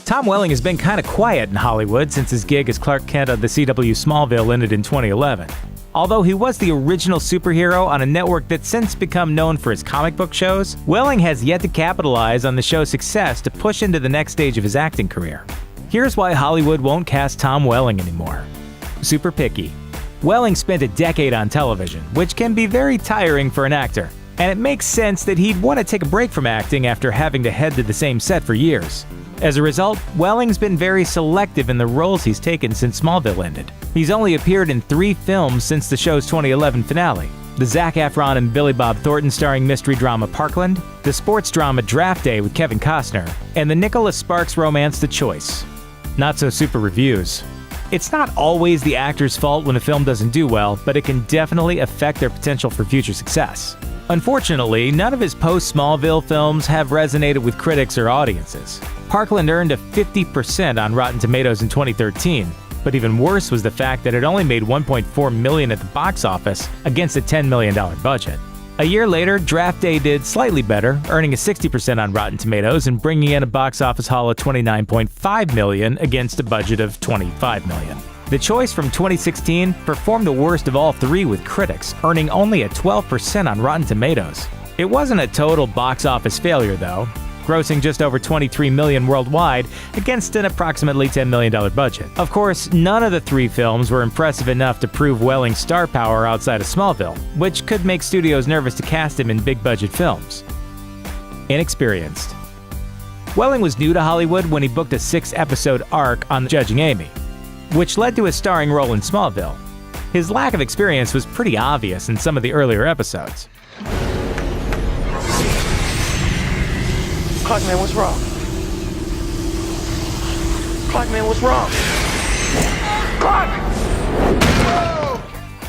Tom Welling has been kind of quiet in Hollywood since his gig as Clark Kent on the CW Smallville ended in 2011. Although he was the original superhero on a network that's since become known for his comic book shows, Welling has yet to capitalize on the show's success to push into the next stage of his acting career. Here's why Hollywood won't cast Tom Welling anymore. Super picky. Welling spent a decade on television, which can be very tiring for an actor, and it makes sense that he'd want to take a break from acting after having to head to the same set for years. As a result, Welling's been very selective in the roles he's taken since Smallville ended. He's only appeared in 3 films since the show's 2011 finale: the Zac Efron and Billy Bob Thornton starring mystery drama Parkland, the sports drama Draft Day with Kevin Costner, and the Nicholas Sparks romance The Choice. Not so super reviews. It's not always the actor's fault when a film doesn't do well, but it can definitely affect their potential for future success. Unfortunately, none of his post-Smallville films have resonated with critics or audiences. Parkland earned a 50% on Rotten Tomatoes in 2013, but even worse was the fact that it only made $1.4 million at the box office against a $10 million budget. A year later, Draft Day did slightly better, earning a 60% on Rotten Tomatoes and bringing in a box office haul of $29.5 million against a budget of $25 million. The Choice from 2016 performed the worst of all 3 with critics, earning only a 12% on Rotten Tomatoes. It wasn't a total box office failure, though, grossing just over $23 million worldwide against an approximately $10 million budget. Of course, none of the 3 films were impressive enough to prove Welling's star power outside of Smallville, which could make studios nervous to cast him in big-budget films. Inexperienced. Welling was new to Hollywood when he booked a 6-episode arc on Judging Amy, which led to his starring role in Smallville. His lack of experience was pretty obvious in some of the earlier episodes. Clockman, what's wrong? Clockman, what's wrong? Clock!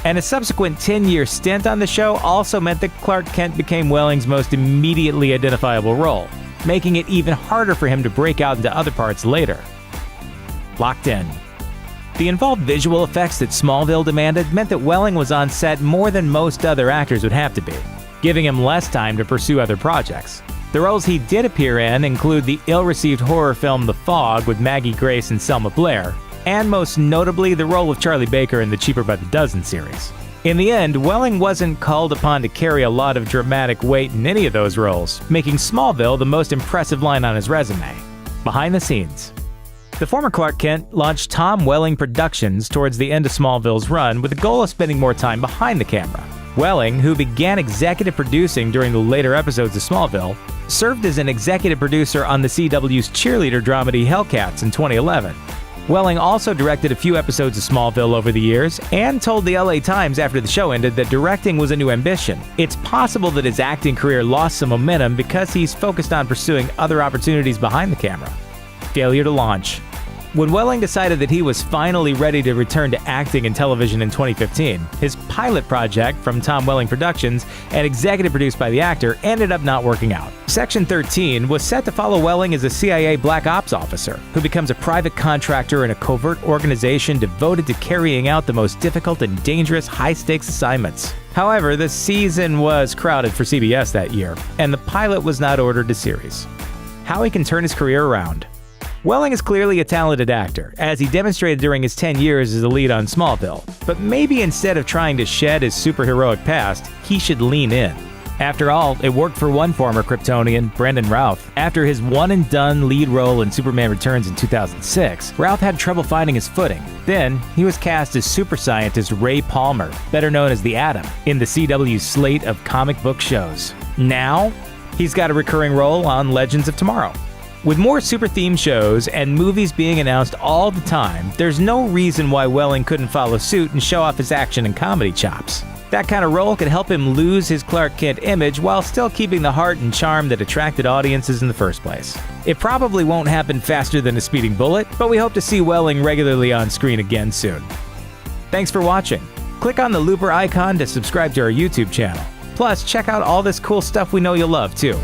And a subsequent 10-year stint on the show also meant that Clark Kent became Welling's most immediately identifiable role, making it even harder for him to break out into other parts later. Locked in. The involved visual effects that Smallville demanded meant that Welling was on set more than most other actors would have to be, giving him less time to pursue other projects. The roles he did appear in include the ill-received horror film The Fog with Maggie Grace and Selma Blair, and most notably the role of Charlie Baker in the Cheaper by the Dozen series. In the end, Welling wasn't called upon to carry a lot of dramatic weight in any of those roles, making Smallville the most impressive line on his resume. Behind the scenes. The former Clark Kent launched Tom Welling Productions towards the end of Smallville's run with the goal of spending more time behind the camera. Welling, who began executive producing during the later episodes of Smallville, served as an executive producer on the CW's cheerleader dramedy Hellcats in 2011. Welling also directed a few episodes of Smallville over the years and told the LA Times after the show ended that directing was a new ambition. It's possible that his acting career lost some momentum because he's focused on pursuing other opportunities behind the camera. Failure to launch. When Welling decided that he was finally ready to return to acting in television in 2015, his pilot project from Tom Welling Productions and executive produced by the actor ended up not working out. Section 13 was set to follow Welling as a CIA Black Ops officer who becomes a private contractor in a covert organization devoted to carrying out the most difficult and dangerous high-stakes assignments. However, the season was crowded for CBS that year, and the pilot was not ordered to series. How he can turn his career around. Welling is clearly a talented actor, as he demonstrated during his 10 years as the lead on Smallville, but maybe instead of trying to shed his superheroic past, he should lean in. After all, it worked for one former Kryptonian, Brandon Routh. After his one-and-done lead role in Superman Returns in 2006, Routh had trouble finding his footing. Then, he was cast as super scientist Ray Palmer, better known as the Atom, in the CW's slate of comic book shows. Now, he's got a recurring role on Legends of Tomorrow. With more super-themed shows and movies being announced all the time, there's no reason why Welling couldn't follow suit and show off his action and comedy chops. That kind of role could help him lose his Clark Kent image while still keeping the heart and charm that attracted audiences in the first place. It probably won't happen faster than a speeding bullet, but we hope to see Welling regularly on screen again soon. Thanks for watching. Click on the looper icon to subscribe to our YouTube channel. Plus, check out all this cool stuff we know you'll love, too.